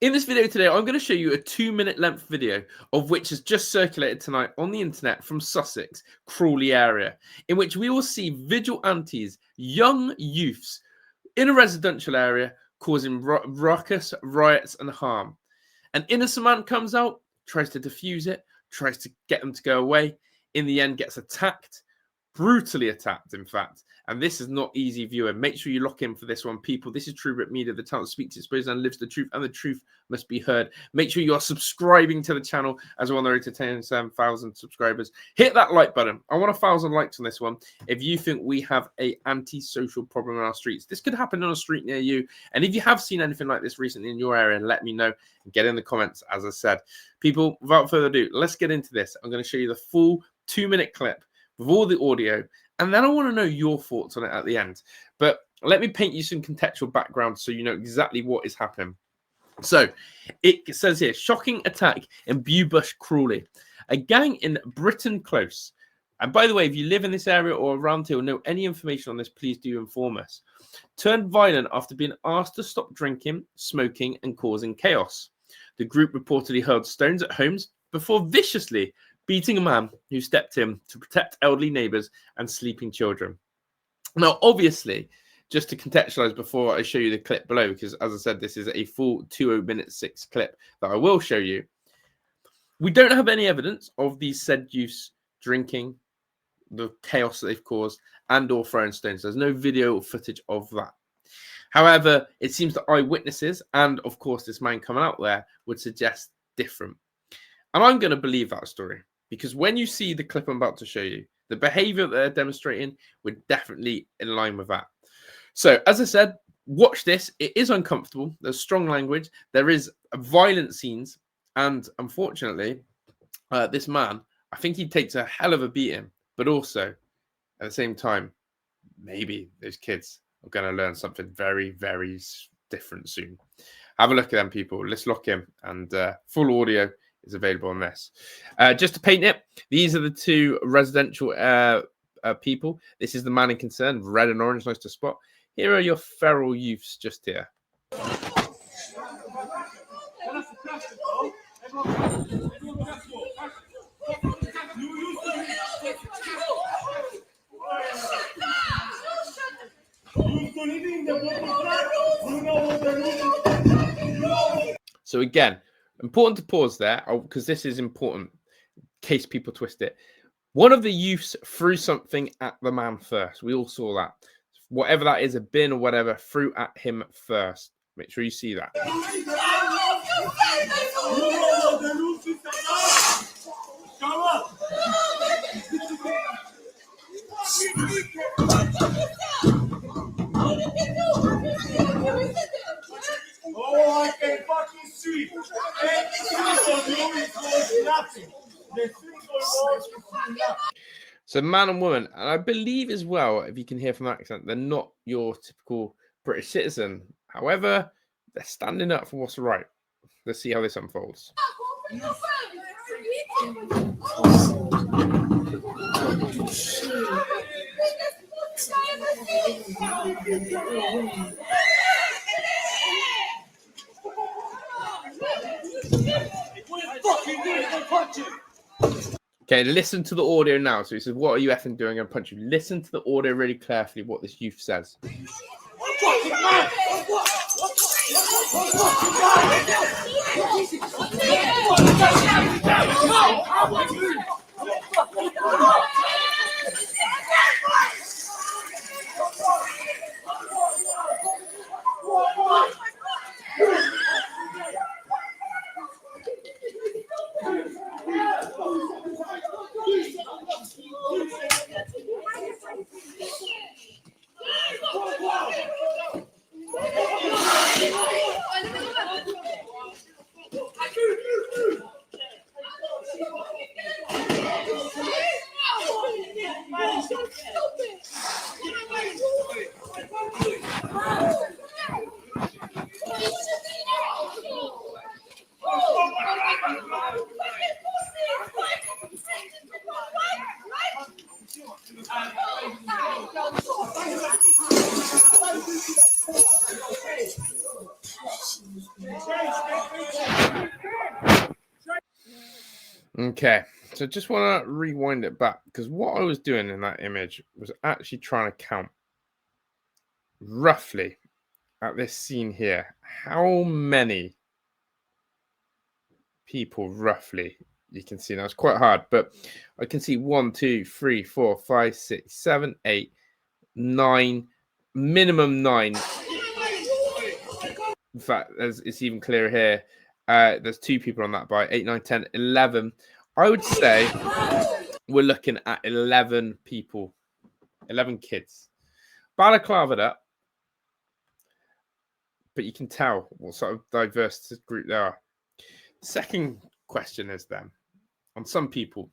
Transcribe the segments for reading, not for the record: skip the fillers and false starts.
In this video today, I'm going to show you a 2-minute length video of which has just circulated tonight on the internet from Sussex, Crawley area, in which we will see vigilantes, young youths in a residential area causing ruckus, riots and harm. An innocent man comes out, tries to defuse it, tries to get them to go away, in the end gets attacked, brutally attacked in fact. And this is not easy viewing. Make sure you lock in for this one, people. This is True Brit Media, the town that speaks, exposes and lives the truth, and the truth must be heard. Make sure you are subscribing to the channel as we're on the road to 10,000 subscribers. Hit that like button. I want 1,000 likes on this one. If you think we have a anti-social problem in our streets, this could happen on a street near you. And if you have seen anything like this recently in your area, let me know and get in the comments, as I said. People, without further ado, let's get into this. I'm going to show you the full 2-minute clip with all the audio, and then I want to know your thoughts on it at the end. But let me paint you some contextual background so you know exactly what is happening. So it says here, shocking attack in Bewbush, Crawley. A gang in Britten Close. And by the way, if you live in this area or around here or know any information on this, please do inform us. Turned violent after being asked to stop drinking, smoking and causing chaos. The group reportedly hurled stones at homes before viciously beating a man who stepped in to protect elderly neighbours and sleeping children. Now, obviously, just to contextualise before I show you the clip below, because as I said, this is a full 2:06 clip that I will show you. We don't have any evidence of these said youths drinking, the chaos that they've caused, and or throwing stones. There's no video or footage of that. However, it seems that eyewitnesses and, of course, this man coming out there would suggest different. And I'm going to believe that story. Because when you see the clip I'm about to show you, the behaviour that they're demonstrating, we're definitely in line with that. So, as I said, watch this. It is uncomfortable. There's strong language. There is violent scenes. And unfortunately, this man, I think he takes a hell of a beating. But also, at the same time, maybe those kids are going to learn something very, very different soon. Have a look at them, people. Let's lock in. And full audio is available on this. Just to paint it, these are the two residential people. This is the man in concern, red and orange, nice to spot. Here are your feral youths just here. So again, important to pause there because this is important in case people twist it. One of the youths threw something at the man first. We all saw that. Whatever that is, a bin or whatever, threw at him first. Make sure you see that. Oh, I can fucking see. So man and woman, and I believe as well, if you can hear from that accent, they're not your typical British citizen. However, they're standing up for what's right. Let's see how this unfolds. Okay, listen to the audio now. So he says, what are you effing doing? I'm going to punch you. Listen to the audio really carefully, what this youth says. Okay, so just want to rewind it back, because what I was doing in that image was actually trying to count roughly at this scene here how many people roughly you can see. Now it's quite hard, but I can see 1, 2, 3, 4, 5, 6, 7, 8, 9, minimum 9. In fact, it's even clearer here. There's 2 people on that bike, 8, 9, 10, 11. I would say we're looking at 11 people, 11 kids. Balaclavaed up, but you can tell what sort of diverse group they are. Second question is then, on some people,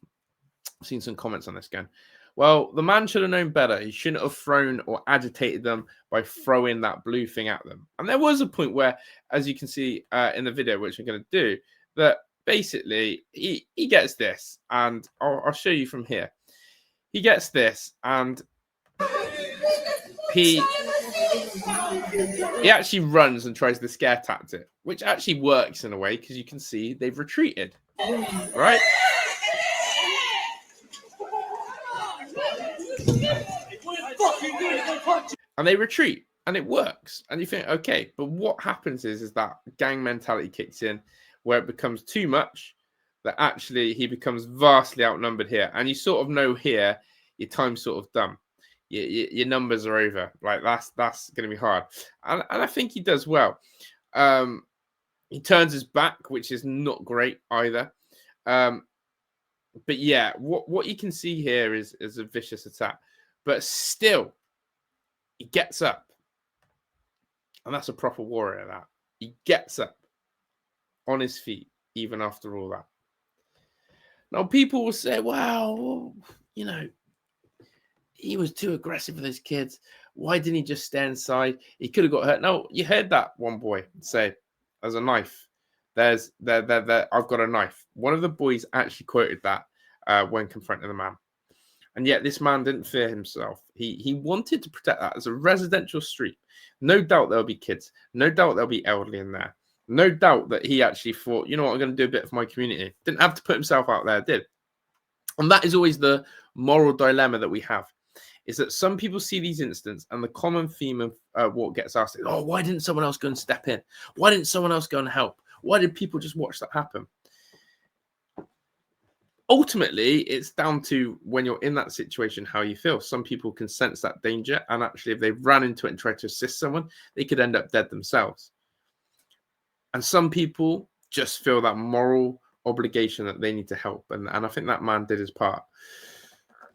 I've seen some comments on this going, well, the man should have known better. He shouldn't have thrown or agitated them by throwing that blue thing at them. And there was a point where, as you can see in the video, which I'm going to do, that basically he gets this, and I'll show you from here. He gets this, and he actually runs and tries the scare tactic, which actually works in a way, because you can see they've retreated, right? And they retreat, and it works. And you think, okay, but what happens is that gang mentality kicks in, where it becomes too much, that actually he becomes vastly outnumbered here. And you sort of know here, your time's sort of done. Your numbers are over. Like, that's going to be hard. And I think he does well. He turns his back, which is not great either. But yeah, what you can see here is a vicious attack. But still, he gets up. And that's a proper warrior, that. He gets up on his feet, even after all that. Now, people will say, well, you know, he was too aggressive with his kids. Why didn't he just stay inside? He could have got hurt. No, you heard that one boy say, there's a knife. I've got a knife. One of the boys actually quoted that when confronting the man. And yet this man didn't fear himself. He wanted to protect that as a residential street. No doubt there'll be kids. No doubt there'll be elderly in there. No doubt that he actually thought, you know what, I'm going to do a bit for my community. Didn't have to put himself out there, did. And that is always the moral dilemma that we have, is that some people see these incidents, and the common theme of what gets asked is, oh, why didn't someone else go and step in? Why didn't someone else go and help? Why did people just watch that happen? Ultimately, it's down to, when you're in that situation, how you feel. Some people can sense that danger, and actually, if they ran into it and tried to assist someone, they could end up dead themselves. And some people just feel that moral obligation that they need to help. And I think that man did his part.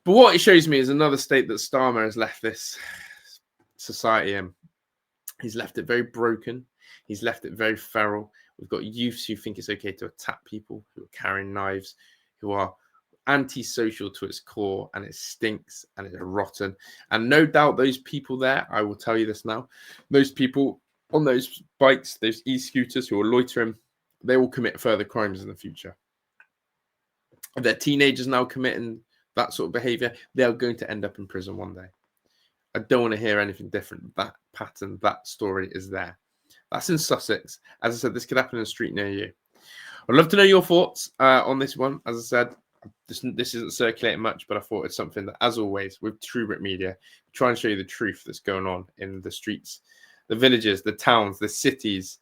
But what it shows me is another state that Starmer has left this society in. He's left it very broken. He's left it very feral. We've got youths who think it's okay to attack people, who are carrying knives, who are antisocial to its core, and it stinks and it's rotten. And no doubt those people there, I will tell you this now, those people on those bikes, those e-scooters who are loitering, they will commit further crimes in the future. If they're teenagers now committing that sort of behavior, they're going to end up in prison one day. I don't want to hear anything different. That pattern, that story is there. That's in Sussex. As I said, this could happen in a street near you. I'd love to know your thoughts on this one. As I said, this isn't circulating much, but I thought it's something that, as always, with True Brit Media, we try and show you the truth that's going on in the streets, the villages, the towns, the cities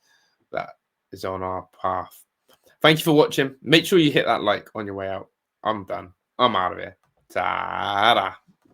that is on our path. Thank you for watching. Make sure you hit that like on your way out. I'm done. I'm out of here. Ta-da.